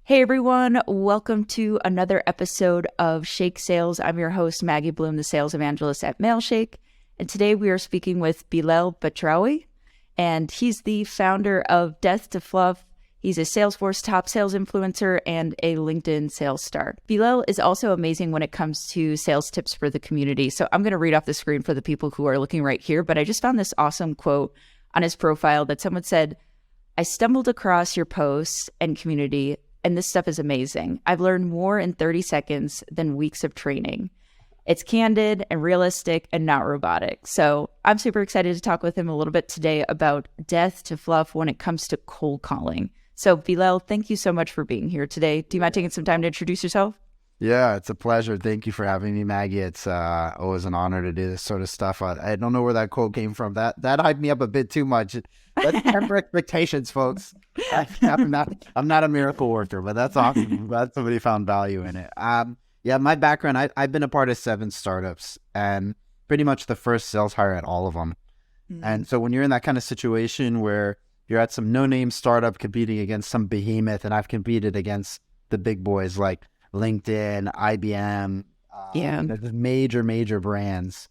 Hey everyone, welcome to another episode of Shake Sales. I'm your host, Maggie Blume, the sales evangelist at Mailshake. And today we are speaking with Belal Batrawy, and he's the founder of Death to Fluff. He's a Salesforce top sales influencer and a LinkedIn sales star. Belal is also amazing when it comes to sales tips for the community. So I'm going to read off the screen for the people who are looking right here, but I just found this awesome quote on his profile that someone said, "I stumbled across your posts and community, and this stuff is amazing. I've learned more in 30 seconds than weeks of training. It's candid and realistic and not robotic." So I'm super excited to talk with him a little bit today about Death to Fluff when it comes to cold calling. So Belal, thank you so much for being here today. Do you mind taking some time to introduce yourself? Yeah, it's a pleasure. Thank you for having me, Maggie. It's always an honor to do this sort of stuff. I don't know where that quote came from. That hyped me up a bit too much. Let's temper expectations, folks. I'm not a miracle worker, but that's awesome. I'm glad somebody found value in it. Yeah, my background, I've been a part of 7 startups and pretty much the first sales hire at all of them. And so when you're in that kind of situation where you're at some no-name startup competing against some behemoth, and I've competed against the big boys like LinkedIn, IBM, the major brands.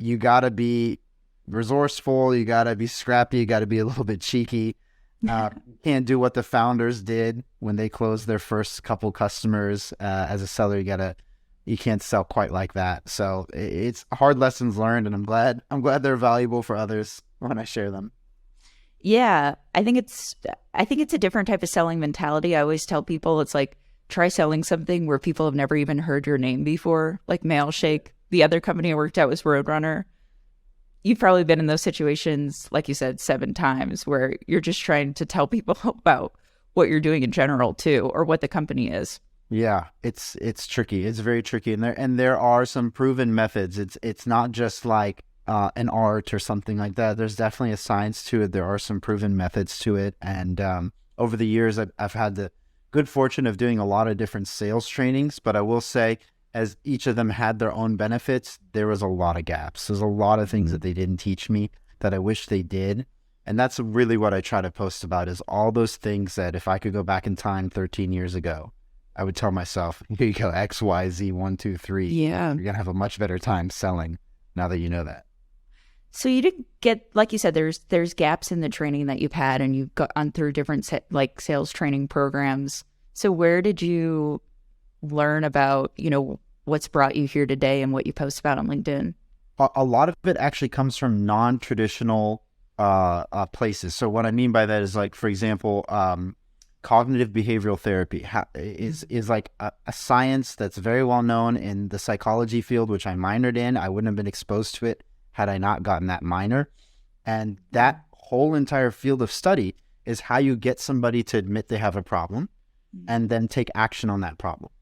You got to be resourceful. You got to be scrappy. You got to be a little bit cheeky. You can't do what the founders did when they closed their first couple customers. As a seller, you can't sell quite like that. So it's hard lessons learned, and I'm glad they're valuable for others when I share them. Yeah, I think it's a different type of selling mentality. I always tell people it's like, try selling something where people have never even heard your name before, like Mailshake. The other company I worked at was Roadrunner. You've probably been in those situations, like you said, 7 times, where you're just trying to tell people about what you're doing in general too, or what the company is. Yeah, it's tricky. It's very tricky, and there are some proven methods. It's not just like an art or something like that. There's definitely a science to it. There are some proven methods to it, and over the years, I've had the good fortune of doing a lot of different sales trainings, but I will say, as each of them had their own benefits, there was a lot of gaps. There's a lot of things that they didn't teach me that I wish they did. And that's really what I try to post about, is all those things that if I could go back in time 13 years ago, I would tell myself, here you go, X, Y, Z, 1, 2, 3. Yeah. You're going to have a much better time selling now that you know that. So you didn't get, like you said, there's gaps in the training that you've had, and you've gone through different sales training programs. So where did you learn about, what's brought you here today and what you post about on LinkedIn? A lot of it actually comes from non-traditional places. So what I mean by that is, like, for example, cognitive behavioral therapy is like a science that's very well known in the psychology field, which I minored in. I wouldn't have been exposed to it had I not gotten that minor. And that whole entire field of study is how you get somebody to admit they have a problem and then take action on that problem.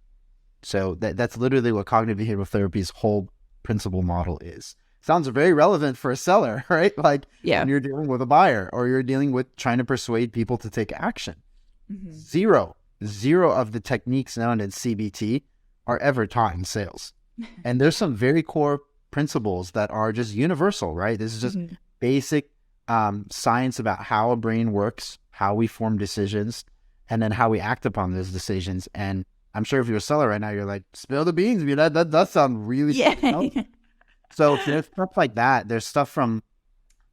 So that's literally what cognitive behavioral therapy's whole principle model is. Sounds very relevant for a seller, right? Like, when you're dealing with a buyer or you're dealing with trying to persuade people to take action. Zero of the techniques known in CBT are ever taught in sales. And there's some very core principles that are just universal, right? This is just basic science about how a brain works, how we form decisions, and then how we act upon those decisions. And I'm sure if you're a seller right now, you're like, spill the beans. I mean, that does sound really So there's stuff like that. There's stuff from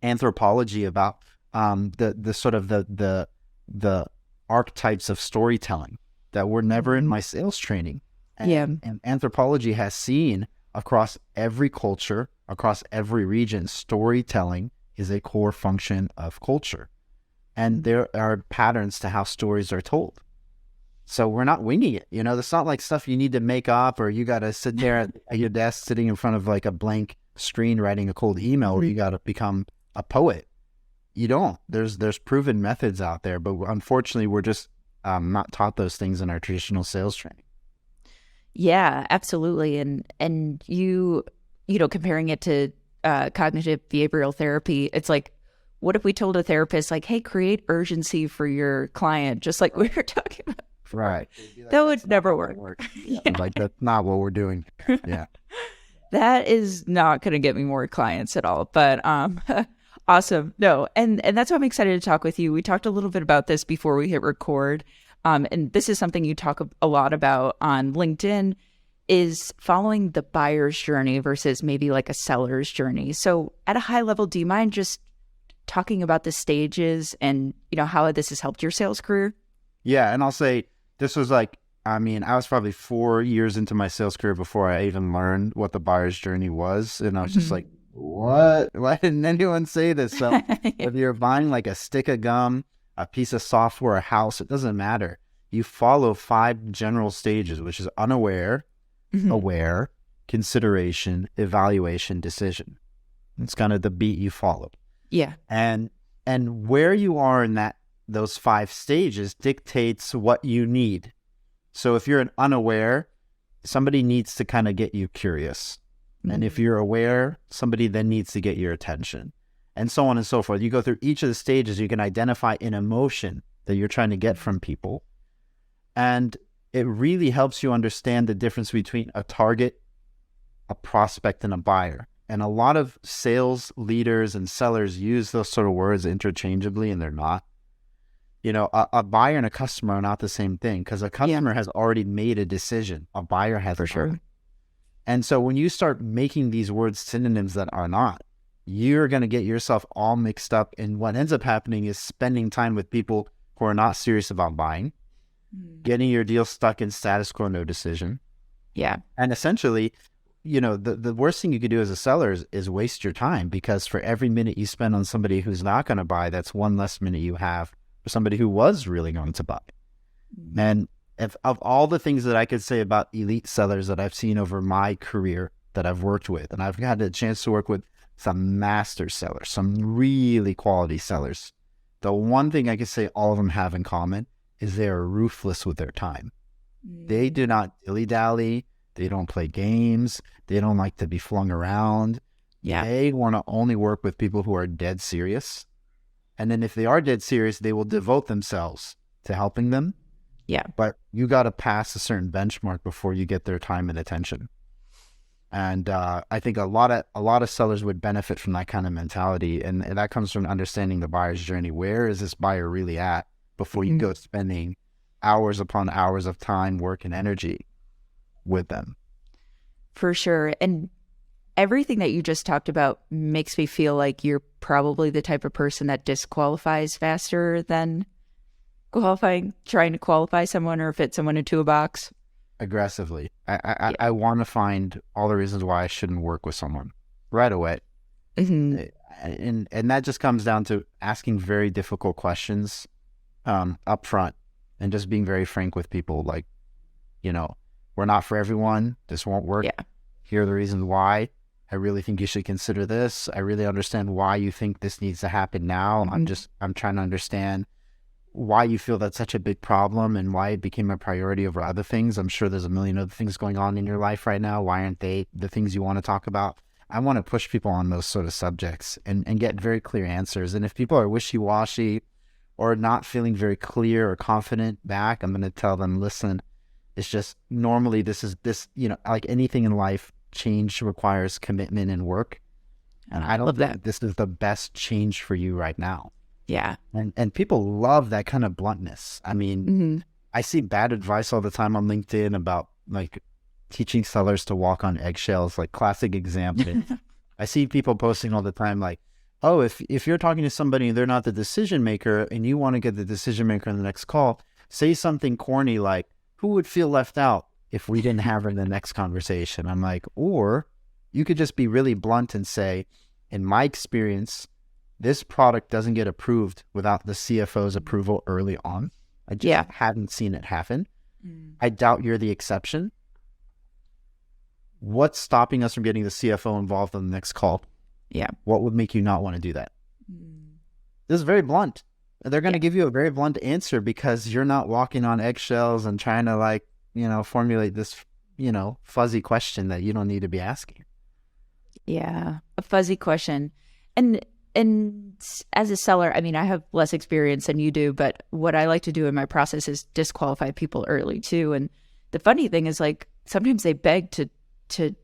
anthropology about the sort of the archetypes of storytelling that were never in my sales training. And anthropology has seen across every culture, across every region, storytelling is a core function of culture. And there are patterns to how stories are told. So we're not winging it. It's not like stuff you need to make up, or you got to sit there at your desk sitting in front of like a blank screen writing a cold email, or you got to become a poet. You don't. There's proven methods out there, but unfortunately we're just not taught those things in our traditional sales training. Yeah, absolutely. And you comparing it to cognitive behavioral therapy, it's like, what if we told a therapist, like, hey, create urgency for your client, just like we were talking about? Right. Like, that would never work. Yeah. Like, that's not what we're doing. Yeah. That is not going to get me more clients at all. But Awesome. No, and that's why I'm excited to talk with you. We talked a little bit about this before we hit record. And this is something you talk a lot about on LinkedIn, is following the buyer's journey versus maybe like a seller's journey. So at a high level, do you mind just talking about the stages and, how this has helped your sales career? Yeah. And I'll say this was like, I was probably 4 years into my sales career before I even learned what the buyer's journey was. And I was just like, what? Why didn't anyone say this? So if you're buying like a stick of gum, a piece of software, a house, it doesn't matter. You follow 5 general stages, which is unaware, aware, consideration, evaluation, decision. It's kind of the beat you follow. Yeah. And where you are in those 5 stages dictates what you need. So if you're an unaware, somebody needs to kind of get you curious. And if you're aware, somebody then needs to get your attention, and so on and so forth. You go through each of the stages, you can identify an emotion that you're trying to get from people. And it really helps you understand the difference between a target, a prospect, and a buyer. And a lot of sales leaders and sellers use those sort of words interchangeably, and they're not. A buyer and a customer are not the same thing, because a customer has already made a decision. A buyer has for sure. And so when you start making these words synonyms that are not, you're going to get yourself all mixed up. And what ends up happening is spending time with people who are not serious about buying, getting your deal stuck in status quo, no decision. Yeah. And essentially, the worst thing you could do as a seller is waste your time, because for every minute you spend on somebody who's not going to buy, that's one less minute you have for somebody who was really going to buy. And if of all the things that I could say about elite sellers that I've seen over my career that I've worked with, and I've had a chance to work with some master sellers, some really quality sellers, the one thing I could say all of them have in common is they are ruthless with their time. They do not dilly-dally. They don't play games. They don't like to be flung around. Yeah. They want to only work with people who are dead serious. And then if they are dead serious, they will devote themselves to helping them. Yeah. But you got to pass a certain benchmark before you get their time and attention. And I think a lot of sellers would benefit from that kind of mentality. And that comes from understanding the buyer's journey. Where is this buyer really at before you go spending hours upon hours of time, work, and energy with them? For sure. And everything that you just talked about makes me feel like you're probably the type of person that disqualifies faster than trying to qualify someone or fit someone into a box. Aggressively. I want to find all the reasons why I shouldn't work with someone right away. And that just comes down to asking very difficult questions up front, and just being very frank with people. Like, we're not for everyone. This won't work. Yeah. Here are the reasons why. I really think you should consider this. I really understand why you think this needs to happen now. I'm trying to understand why you feel that's such a big problem and why it became a priority over other things. I'm sure there's a million other things going on in your life right now. Why aren't they the things you want to talk about? I want to push people on those sort of subjects and get very clear answers. And if people are wishy-washy or not feeling very clear or confident back, I'm going to tell them, listen, it's just normally this, like anything in life, change requires commitment and work. And I don't think this is the best change for you right now. Yeah. And people love that kind of bluntness. I mean, I see bad advice all the time on LinkedIn about like teaching sellers to walk on eggshells, like classic example. I see people posting all the time like, oh, if you're talking to somebody and they're not the decision maker and you want to get the decision maker in the next call, say something corny like, who would feel left out if we didn't have her in the next conversation? I'm like, or you could just be really blunt and say, in my experience, this product doesn't get approved without the CFO's approval early on. I just haven't seen it happen. I doubt you're the exception. What's stopping us from getting the CFO involved in the next call? Yeah. What would make you not want to do that? This is very blunt. They're going to give you a very blunt answer because you're not walking on eggshells and trying to formulate this, fuzzy question that you don't need to be asking. Yeah. A fuzzy question. And as a seller, I mean, I have less experience than you do, but what I like to do in my process is disqualify people early too. And the funny thing is, like, sometimes they beg to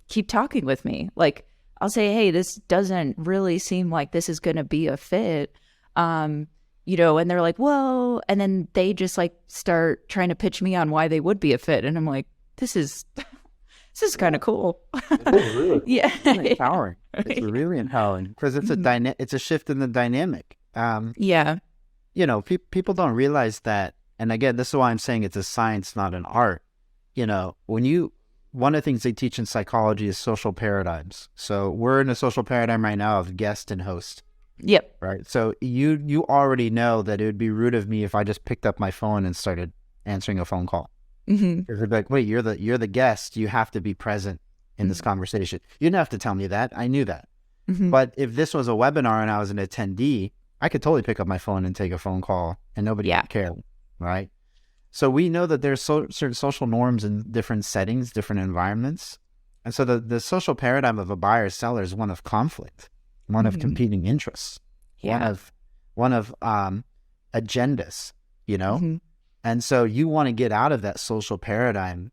keep talking with me. Like, I'll say, hey, this doesn't really seem like this is going to be a fit. You know, and they're like, well, and then they just like start trying to pitch me on why they would be a fit. And I'm like, this is kind of cool. It is really, Yeah. really empowering. It's really empowering because it's it's a shift in the dynamic. Yeah. You know, people don't realize that. And again, this is why I'm saying it's a science, not an art. You know, one of the things they teach in psychology is social paradigms. So we're in a social paradigm right now of guest and host. Yep. Right. So you already know that it would be rude of me if I just picked up my phone and started answering a phone call. Mm-hmm. Because they'd be like, wait, you're the guest. You have to be present in this conversation. You didn't have to tell me that. I knew that. Mm-hmm. But if this was a webinar and I was an attendee, I could totally pick up my phone and take a phone call and nobody would care. Right. So we know that there's certain social norms in different settings, different environments. And so the social paradigm of a buyer seller is one of conflict, one of competing interests, one of agendas, you know? Mm-hmm. And so you want to get out of that social paradigm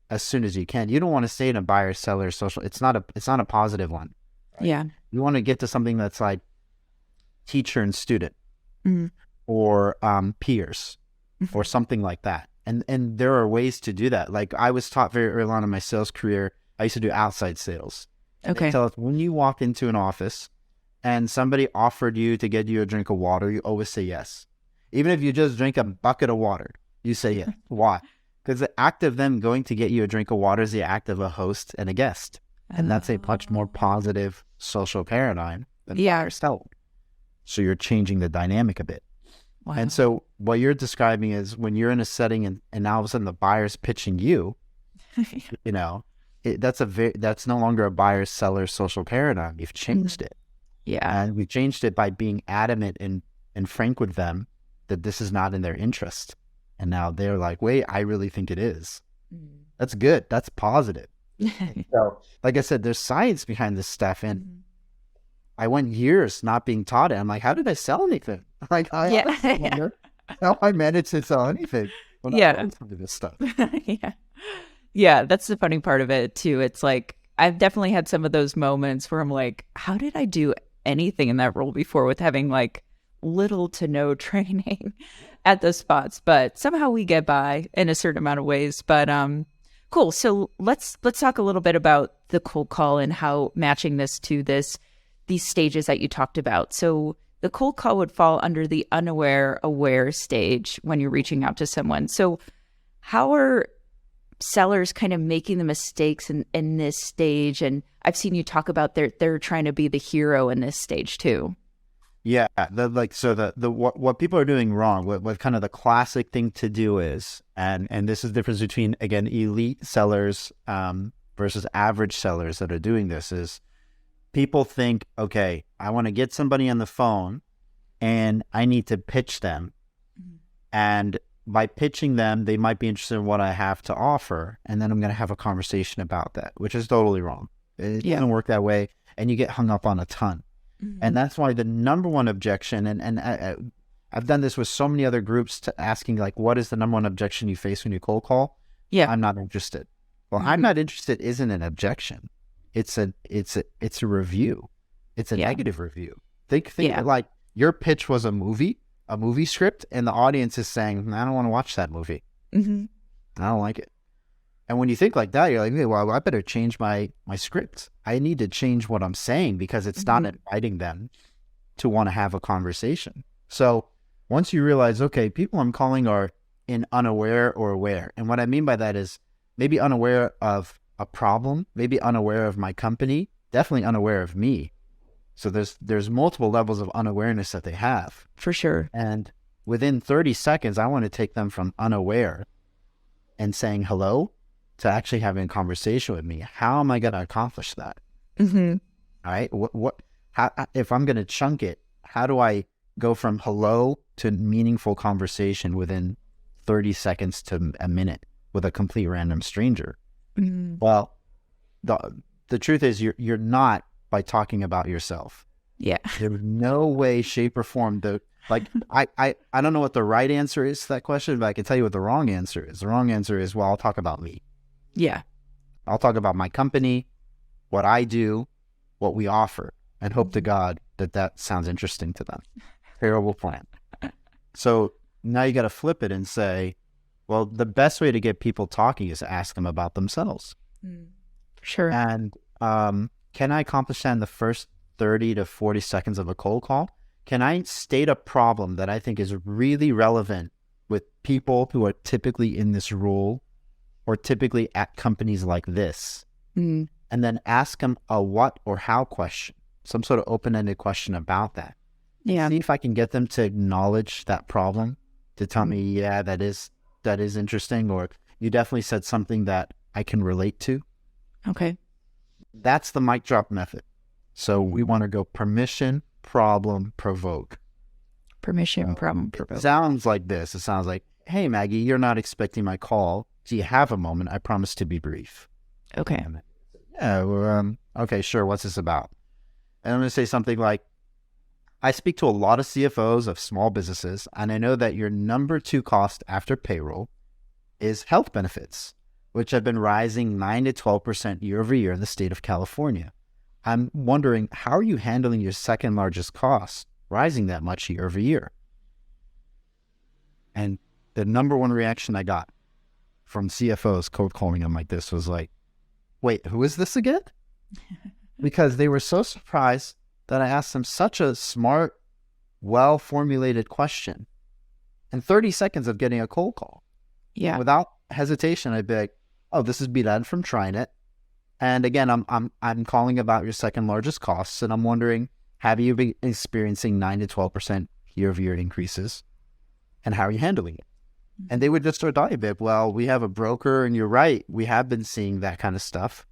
as soon as you can. You don't want to stay in a buyer seller social. It's not a positive one. Right? Yeah. You want to get to something that's like teacher and student or peers or something like that. And there are ways to do that. Like I was taught very early on in my sales career, I used to do outside sales. Okay. They tell us when you walk into an office and somebody offered you to get you a drink of water, you always say yes. Even if you just drink a bucket of water, you say yes. Why? Because the act of them going to get you a drink of water is the act of a host and a guest. And that's a much more positive social paradigm than buyer seller. So you're changing the dynamic a bit. Wow. And so what you're describing is when you're in a setting and now all of a sudden the buyer's pitching you, you know, that's no longer a buyer seller social paradigm. You've changed it. Yeah. And we've changed it by being adamant and frank with them that this is not in their interest. And now they're like, wait, I really think it is. That's good. That's positive. So, like I said, there's science behind this stuff. And I went years not being taught it. I'm like, how did I sell anything? Like, I wonder how I managed to sell anything when I learned some of this stuff. Yeah, that's the funny part of it, too. It's like, I've definitely had some of those moments where I'm like, how did I do anything in that role before with having like little to no training at those spots? But somehow we get by in a certain amount of ways. But cool. So let's talk a little bit about the cold call and how matching this to these stages that you talked about. So the cold call would fall under the unaware, aware stage when you're reaching out to someone. So how are sellers kind of making the mistakes in this stage? And I've seen you talk about they're trying to be the hero in this stage too. Yeah, what people are doing wrong, what kind of the classic thing to do is, and this is the difference between, again, elite sellers versus average sellers that are doing this, is people think, okay, I want to get somebody on the phone and I need to pitch them. And by pitching them, they might be interested in what I have to offer. And then I'm going to have a conversation about that, which is totally wrong. It doesn't work that way. And you get hung up on a ton. And that's why the number one objection, and I've done this with so many other groups, to asking like, what is the number one objection you face when you cold call? Yeah, I'm not interested. Well, I'm not interested isn't an objection. It's a review. It's a negative review. Think like your pitch was a movie script, and the audience is saying, I don't want to watch that movie. I don't like it. And when you think like that, you're like, hey, well, I better change my script. I need to change what I'm saying because it's not inviting them to want to have a conversation. So once you realize, okay, people I'm calling are in unaware or aware. And what I mean by that is maybe unaware of a problem, maybe unaware of my company, definitely unaware of me. So there's multiple levels of unawareness that they have. For sure. And within 30 seconds, I want to take them from unaware and saying hello to actually having a conversation with me. How am I going to accomplish that? All right. How, if I'm going to chunk it, how do I go from hello to meaningful conversation within 30 seconds to a minute with a complete random stranger? Well, the truth is you're not by talking about yourself. Yeah. There's no way, shape, or form I don't know what the right answer is to that question, but I can tell you what the wrong answer is. The wrong answer is, well, I'll talk about me. Yeah. I'll talk about my company, what I do, what we offer and hope to God that sounds interesting to them. Terrible plan. So now you got to flip it and say, well, the best way to get people talking is to ask them about themselves. Sure. And can I accomplish that in the first 30 to 40 seconds of a cold call? Can I state a problem that I think is really relevant with people who are typically in this role or typically at companies like this? And then ask them a what or how question, some sort of open-ended question about that. Yeah. See if I can get them to acknowledge that problem, to tell me, yeah, that is interesting, or you definitely said something that I can relate to. Okay. That's the mic drop method. So we want to go permission, problem, provoke. Permission, problem, provoke. It sounds like this. It sounds like, hey, Maggie, you're not expecting my call. Do you have a moment? I promise to be brief. Okay. Yeah, well, okay, sure. What's this about? And I'm going to say something like, I speak to a lot of CFOs of small businesses, and I know that your number 2 cost after payroll is health benefits, which have been rising 9 to 12% year over year in the state of California. I'm wondering, how are you handling your second largest cost rising that much year over year? And the number one reaction I got from CFOs cold calling them like this was like, wait, who is this again? Because they were so surprised that I asked them such a smart, well-formulated question in 30 seconds of getting a cold call. Yeah. Without hesitation, I'd be like, oh, this is Belal from TriNet. And again, I'm calling about your second largest costs, and I'm wondering, have you been experiencing 9 to 12% year-over-year increases? And how are you handling it? And they would just start talking a bit. Well, we have a broker, and you're right, we have been seeing that kind of stuff,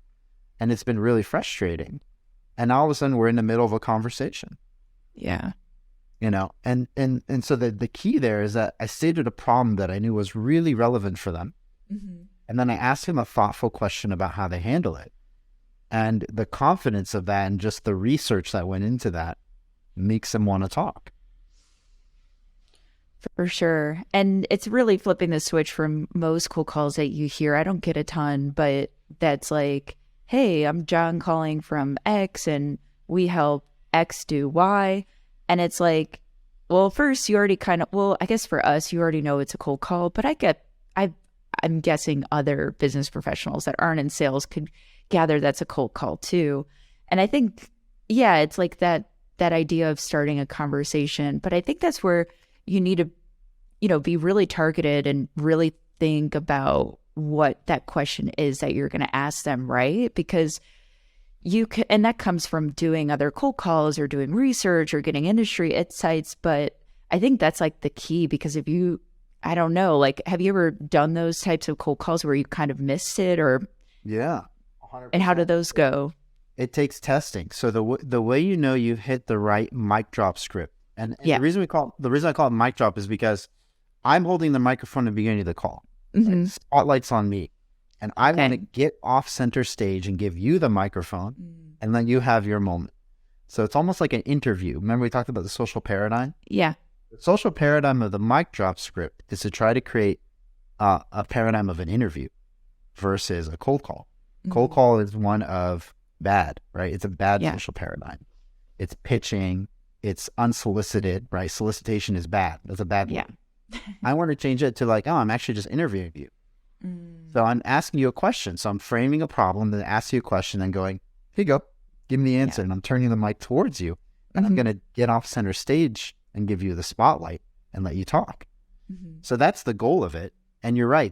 and it's been really frustrating. And all of a sudden, we're in the middle of a conversation. Yeah. You know, and so the key there is that I stated a problem that I knew was really relevant for them. And then I asked him a thoughtful question about how they handle it. And the confidence of that and just the research that went into that makes them want to talk. For sure. And it's really flipping the switch from most cold calls that you hear. I don't get a ton, but that's like, hey, I'm John calling from X and we help X do Y. And it's like, well, first you already I guess for us, you already know it's a cold call, but I'm guessing other business professionals that aren't in sales could gather that's a cold call too. And I think, yeah, it's like that idea of starting a conversation, but I think that's where you need to, be really targeted and really think about what that question is that you're going to ask them, right? Because and that comes from doing other cold calls or doing research or getting industry insights. But I think that's like the key, because I don't know, like, have you ever done those types of cold calls where you kind of missed it or? Yeah. 100%. And how do those go? It takes testing. So the way you've hit the right mic drop script, and the reason I call it mic drop is because I'm holding the microphone at the beginning of the call. Like, spotlight's on me, and I want to get off center stage and give you the microphone, and then you have your moment. So it's almost like an interview. Remember we talked about the social paradigm? Yeah. The social paradigm of the mic drop script is to try to create a paradigm of an interview versus a cold call. Cold call is one of bad, right? It's a bad social paradigm. It's pitching. It's unsolicited, right? Solicitation is bad. That's a bad one. I want to change it to like, oh, I'm actually just interviewing you. So I'm asking you a question. So I'm framing a problem, then ask you a question and going, here you go, give me the answer. And I'm turning the mic towards you. And I'm going to get off center stage and give you the spotlight and let you talk. So that's the goal of it. And you're right.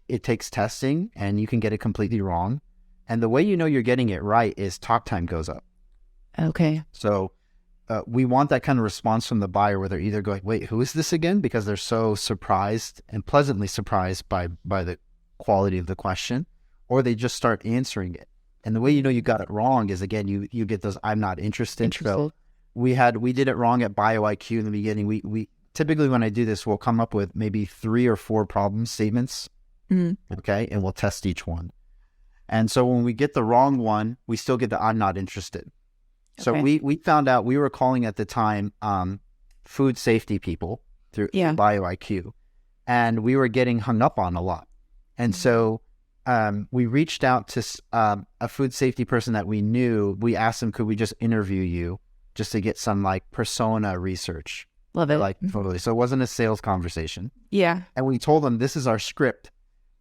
It takes testing, and you can get it completely wrong. And the way you know you're getting it right is talk time goes up. Okay. So we want that kind of response from the buyer where they're either going, wait, who is this again? Because they're so surprised and pleasantly surprised by the quality of the question, or they just start answering it. And the way you know you got it wrong is, again, you get those I'm not interested. So we did it wrong at BioIQ in the beginning. We typically, when I do this, we'll come up with maybe 3 or 4 problem statements. Okay. And we'll test each one. And so when we get the wrong one, we still get the I'm not interested. So we found out we were calling at the time food safety people through BioIQ, and we were getting hung up on a lot. And so we reached out to a food safety person that we knew. We asked them, could we just interview you just to get some like persona research? Love it. Like totally. So it wasn't a sales conversation. Yeah. And we told them, this is our script.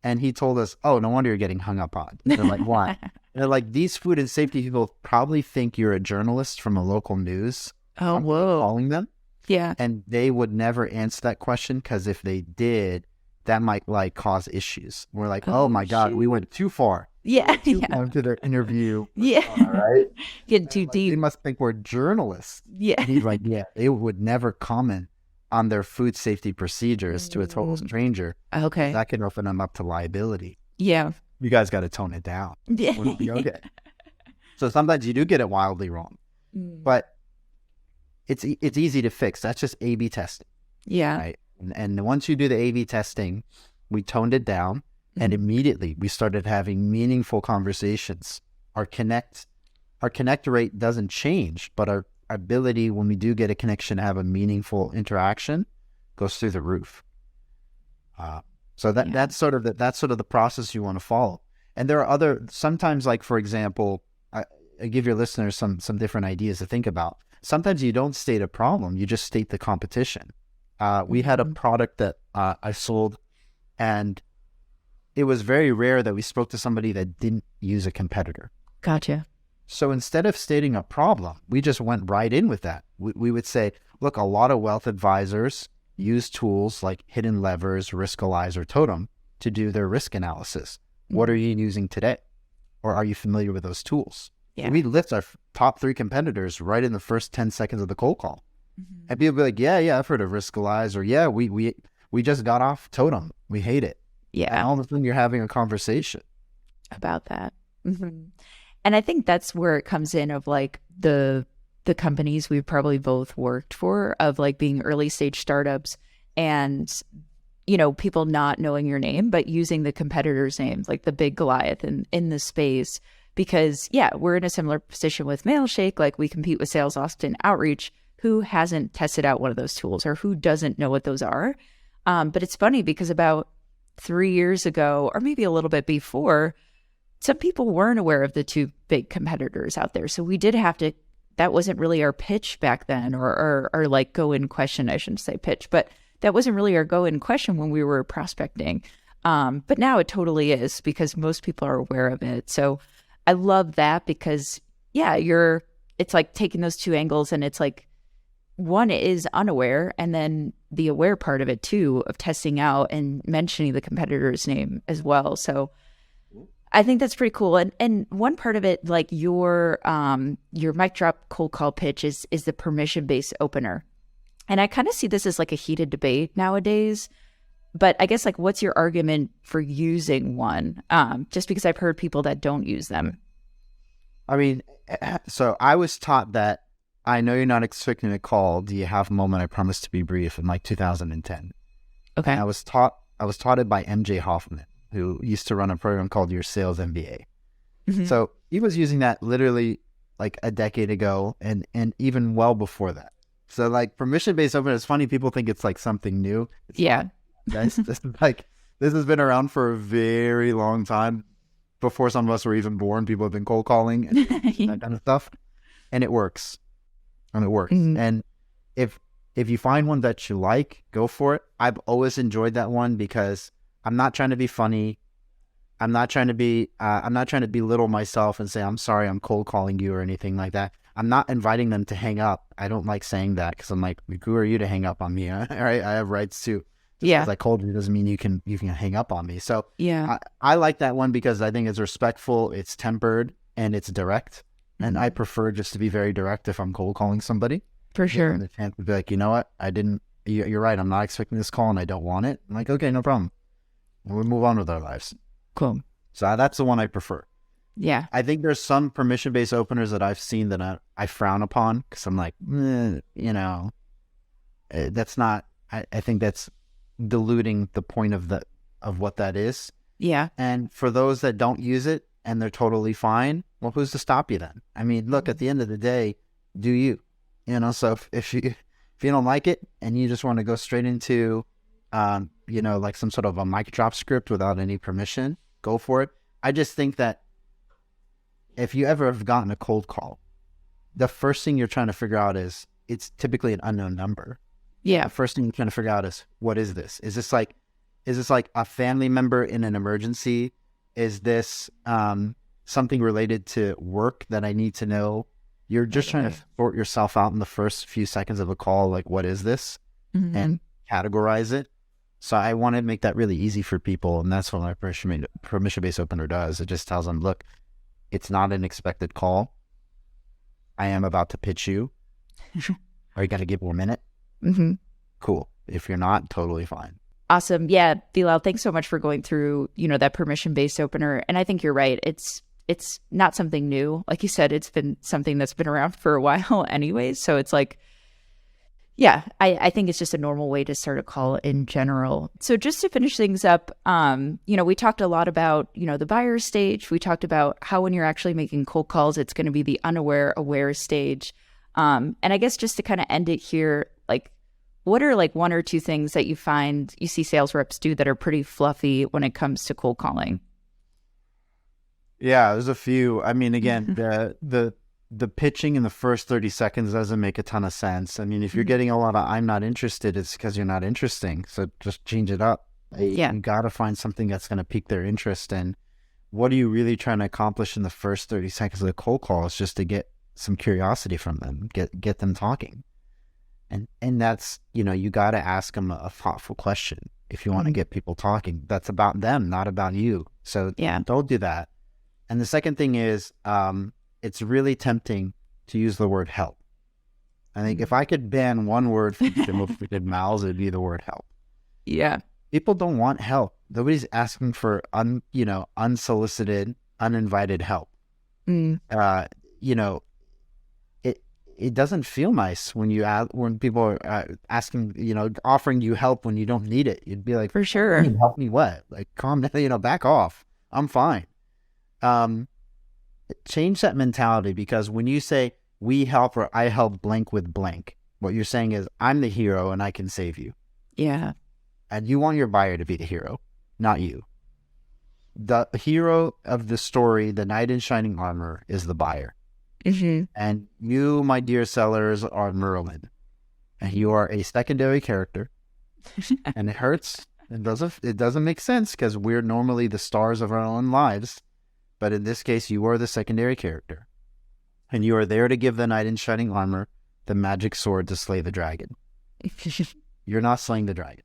And he told us, oh, no wonder you're getting hung up on. They're like, why? They're like, these food and safety people probably think you're a journalist from a local news. Oh, whoa. Calling them. Yeah. And they would never answer that question because if they did, that might like cause issues. We're like, oh my God, we went too far. Yeah. Too far into their interview. Yeah. All right. Getting too deep. They must think we're journalists. Yeah. And he's like, yeah, they would never comment on their food safety procedures to a total stranger. Okay. That can open them up to liability. Yeah. You guys got to tone it down. Yeah. We'll be okay. So sometimes you do get it wildly wrong, but it's easy to fix. That's just A/B testing. Yeah. Right. And once you do the A/B testing, we toned it down and immediately we started having meaningful conversations. Our connect rate doesn't change, but our ability when we do get a connection to have a meaningful interaction goes through the roof. So that's sort of the process you want to follow. And there are sometimes, like for example, I give your listeners some different ideas to think about. Sometimes you don't state a problem, you just state the competition. We had a product that I sold, and it was very rare that we spoke to somebody that didn't use a competitor. Gotcha. So instead of stating a problem, we just went right in with that. We would say, look, a lot of wealth advisors use tools like Hidden Levers, Riskalyze, Totem to do their risk analysis. What are you using today? Or are you familiar with those tools? Yeah. We list our top 3 competitors right in the first 10 seconds of the cold call. And people be like, yeah, I've heard of Riskalyze, or yeah, we just got off Totem. We hate it. Yeah. And all of a sudden you're having a conversation about that. And I think that's where it comes in of like the companies we've probably both worked for, of like being early stage startups and, you know, people not knowing your name, but using the competitor's names, like the big Goliath in the space. Because yeah, we're in a similar position with Mailshake. Like we compete with Sales Austin Outreach, who hasn't tested out one of those tools or who doesn't know what those are. But it's funny because about 3 years ago, or maybe a little bit before, some people weren't aware of the 2 big competitors out there. So we did have to, that wasn't really our pitch back then, or like go in question. I shouldn't say pitch, but that wasn't really our go in question when we were prospecting. But now it totally is, because most people are aware of it. So I love that, because yeah, it's like taking those 2 angles, and it's like, one is unaware, and then the aware part of it too, of testing out and mentioning the competitor's name as well. So I think that's pretty cool. And one part of it, like your mic drop cold call pitch is the permission-based opener. And I kind of see this as like a heated debate nowadays. But I guess, like, what's your argument for using one? Just because I've heard people that don't use them. I mean, so I was taught that, I know you're not expecting a call. Do you have a moment? I promise to be brief, in like 2010. Okay. And I was taught it by MJ Hoffman, who used to run a program called Your Sales MBA. So he was using that literally like a decade ago, and even well before that. So like permission-based opener, it's funny, people think it's like something new. It's not. Guys, this has been around for a very long time. Before some of us were even born, people have been cold calling and that kind of stuff, and it works. And if you find one that you like, go for it. I've always enjoyed that one, because I'm not trying to be funny. I'm not trying to belittle myself and say, I'm sorry, I'm cold calling you or anything like that. I'm not inviting them to hang up. I don't like saying that, because I'm like, who are you to hang up on me? All right, I have rights too. Because I called you doesn't mean you can hang up on me. So I like that one, because I think it's respectful, it's tempered, and it's direct. And I prefer just to be very direct if I'm cold calling somebody. For sure. The chance to be like, you know what? You're right. I'm not expecting this call and I don't want it. I'm like, okay, no problem. And we'll move on with our lives. Cool. So that's the one I prefer. Yeah. I think there's some permission-based openers that I've seen that I frown upon, because I'm like, that's not, I think that's diluting the point of what that is. Yeah. And for those that don't use it and they're totally fine, well, who's to stop you then? I mean, look, at the end of the day, do you? So if you don't like it and you just want to go straight into, like some sort of a mic drop script without any permission, go for it. I just think that if you ever have gotten a cold call, the first thing you're trying to figure out is it's typically an unknown number. Yeah. The first thing you're trying to figure out is, what is this? Is this like a family member in an emergency? Is this something related to work that I need to know? You're just trying to sort yourself out in the first few seconds of a call, like, what is this? And categorize it. So I want to make that really easy for people, and that's what my permission-based opener does. It just tells them, look, it's not an expected call. I am about to pitch you. Are you going to give me a minute? Cool. If you're not, totally fine. Awesome. Yeah, Belal, thanks so much for going through, that permission-based opener. And I think you're right. It's not something new. Like you said, it's been something that's been around for a while anyways. So it's like, yeah, I think it's just a normal way to start a call in general. So just to finish things up, we talked a lot about, the buyer stage. We talked about how when you're actually making cold calls, it's going to be the unaware, aware stage. And I guess just to kind of end it here, like, what are like one or two things that you find you see sales reps do that are pretty fluffy when it comes to cold calling? Yeah, there's a few. I mean, again, the pitching in the first 30 seconds doesn't make a ton of sense. I mean, if you're getting a lot of "I'm not interested," it's because you're not interesting. So just change it up. You got to find something that's going to pique their interest. And what are you really trying to accomplish in the first 30 seconds of the cold call? Is just to get some curiosity from them, get them talking. And that's, you got to ask them a thoughtful question if you want to get people talking. That's about them, not about you. So don't do that. And the second thing is, it's really tempting to use the word help. I think if I could ban one word from people's mouths, it'd be the word help. Yeah. People don't want help. Nobody's asking for unsolicited, uninvited help. It doesn't feel nice when people are asking, offering you help when you don't need it. You'd be like, for sure, help me what? Like, calm down, back off. I'm fine. Change that mentality, because when you say we help or I help blank with blank, what you're saying is I'm the hero and I can save you. Yeah. And you want your buyer to be the hero, not you. The hero of the story, the knight in shining armor, is the buyer. And you, my dear sellers, are Merlin. And you are a secondary character. And it hurts. It doesn't make sense, because we're normally the stars of our own lives. But in this case, you are the secondary character. And you are there to give the knight in shining armor the magic sword to slay the dragon. You're not slaying the dragon.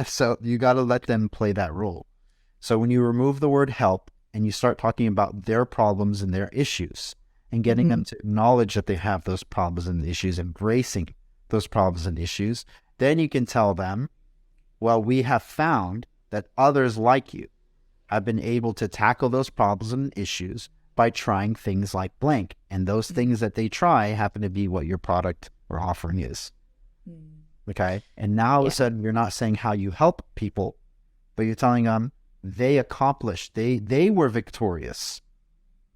So you got to let them play that role. So when you remove the word help and you start talking about their problems and their issues and getting them to acknowledge that they have those problems and issues, embracing those problems and issues, then you can tell them, well, we have found that others like you have been able to tackle those problems and issues by trying things like blank. And those things that they try happen to be what your product or offering is. Okay? And now all of a sudden, you're not saying how you help people, but you're telling them they accomplished, they were victorious.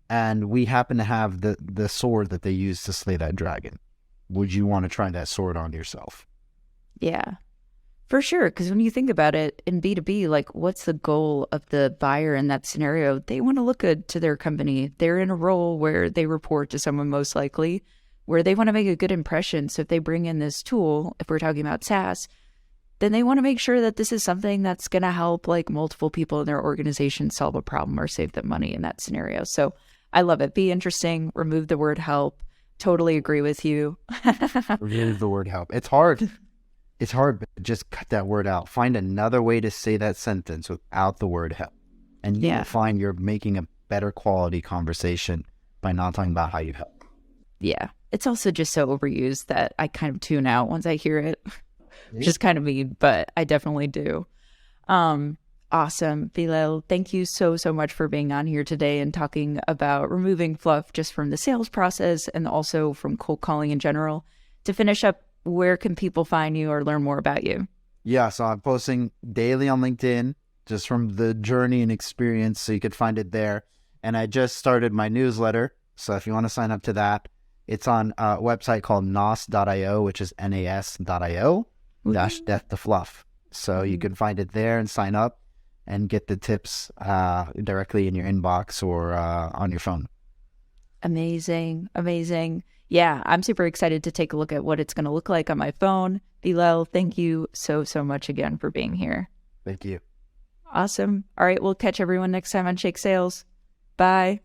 And we happen to have the sword that they used to slay that dragon. Would you want to try that sword on yourself? Yeah. For sure, because when you think about it in B2B, like, what's the goal of the buyer in that scenario? They want to look good to their company. They're in a role where they report to someone, most likely, where they want to make a good impression. So if they bring in this tool, if we're talking about SaaS, then they want to make sure that this is something that's going to help like multiple people in their organization solve a problem or save them money in that scenario. So I love it. Be interesting. Remove the word help. Totally agree with you. Remove the word help. It's hard. It's hard, but just cut that word out. Find another way to say that sentence without the word help. And you'll find you're making a better quality conversation by not talking about how you help. Yeah. It's also just so overused that I kind of tune out once I hear it. Which is kind of mean, but I definitely do. Awesome. Belal, thank you so much for being on here today and talking about removing fluff just from the sales process and also from cold calling in general. To finish up, where can people find you or learn more about you? Yeah, so I'm posting daily on LinkedIn just from the journey and experience, so you could find it there. And I just started my newsletter, so if you want to sign up to that, it's on a website called nas.io, which is nas.io /death to fluff. So you can find it there and sign up. and get the tips directly in your inbox or on your phone. Amazing. Amazing. Yeah, I'm super excited to take a look at what it's going to look like on my phone. Belal, thank you so much again for being here. Thank you. Awesome. All right, we'll catch everyone next time on Shake Sales. Bye.